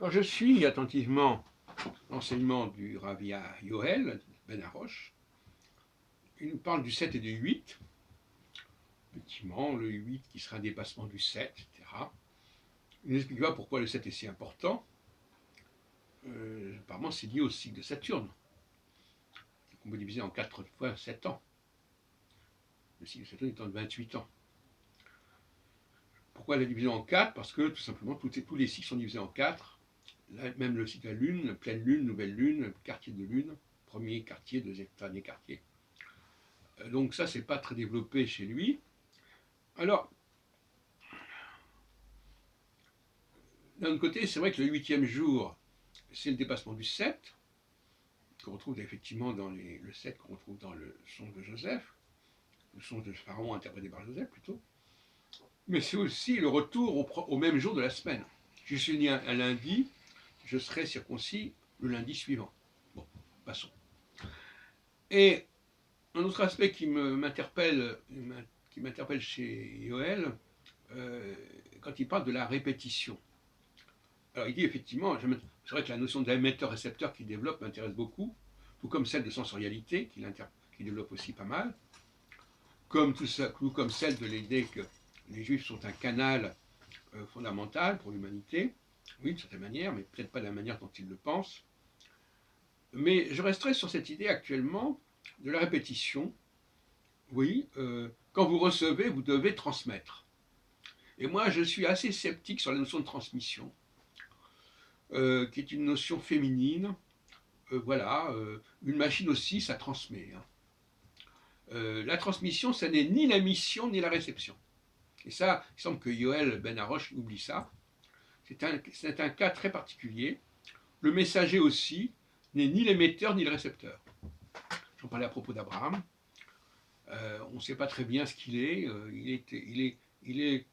Quand je suis attentivement l'enseignement du Rav Yoel Ben Harosh, il nous parle du 7 et du 8, effectivement, le 8 qui sera un dépassement du 7, etc. Il n'explique pas pourquoi le 7 est si important. Apparemment, c'est lié au cycle de Saturne, qu'on peut diviser en 4 fois 7 ans. Le cycle de Saturne étant de 28 ans. Pourquoi la division en 4? Parce que tout simplement, tous les cycles sont divisés en 4. Même le cycle de la Lune, pleine Lune, nouvelle Lune, quartier de Lune, premier quartier, deuxième dernier quartier. Donc ça, c'est pas très développé chez lui. Alors, d'un autre côté, c'est vrai que le 8e jour, c'est le dépassement du 7, qu'on retrouve effectivement dans le 7 qu'on retrouve dans le songe de Joseph, le songe de Pharaon interprété par Joseph plutôt. Mais c'est aussi le retour au même jour de la semaine. Je suis né un lundi, je serai circoncis le lundi suivant. Bon, passons. Et un autre aspect qui m'interpelle chez Yoel, quand il parle de la répétition. Alors il dit effectivement, c'est vrai que la notion d'émetteur-récepteur qu'il développe m'intéresse beaucoup, tout comme celle de sensorialité qu'il développe aussi pas mal, tout comme celle de l'idée que les Juifs sont un canal fondamental pour l'humanité, oui, d'une certaine manière, mais peut-être pas de la manière dont ils le pensent. Mais je resterai sur cette idée actuellement de la répétition. Oui, quand vous recevez, vous devez transmettre. Et moi, je suis assez sceptique sur la notion de transmission, qui est une notion féminine. Voilà, une machine aussi, ça transmet. La transmission, ça n'est ni la mission ni la réception. Et ça, il semble que Yoel Ben Harosh oublie ça. C'est un cas très particulier. Le messager aussi n'est ni l'émetteur ni le récepteur. J'en parlais à propos d'Abraham. On ne sait pas très bien ce qu'il est. Il est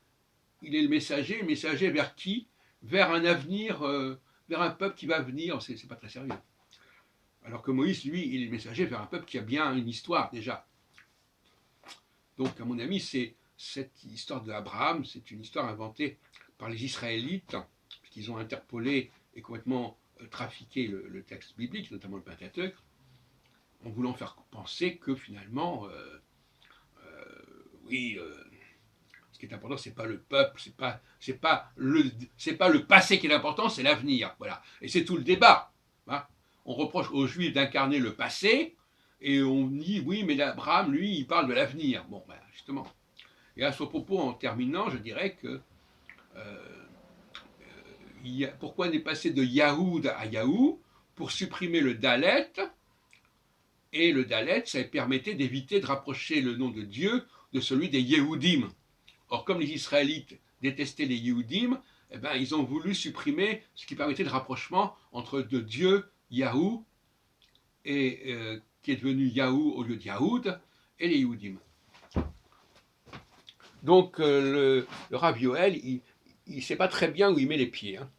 le messager vers qui? Vers un avenir, vers un peuple qui va venir. C'est pas très sérieux. Alors que Moïse, lui, il est le messager vers un peuple qui a bien une histoire déjà. Donc, à mon avis, c'est cette histoire d'Abraham, c'est une histoire inventée par les Israélites, puisqu'ils ont interpolé et complètement trafiqué le texte biblique, notamment le Pentateuque, en voulant faire penser que finalement, ce qui est important, c'est pas le peuple, c'est pas le passé qui est important, c'est l'avenir. Voilà. Et c'est tout le débat. Hein. On reproche aux Juifs d'incarner le passé, et on dit oui, mais Abraham, lui, il parle de l'avenir. Bon, ben, justement. Et à ce propos, en terminant, je dirais que pourquoi n'est passé de Yahoud à Yahou pour supprimer le Dalet, et le Dalet, ça permettait d'éviter de rapprocher le nom de Dieu de celui des Yehudim. Or, comme les Israélites détestaient les Yehudim, eh ben, ils ont voulu supprimer ce qui permettait le rapprochement entre de Dieu, Yahou, et qui est devenu Yahou au lieu de Yahoud, et les Yehudim. Donc le Rav Yoel, il ne sait pas très bien où il met les pieds. Hein.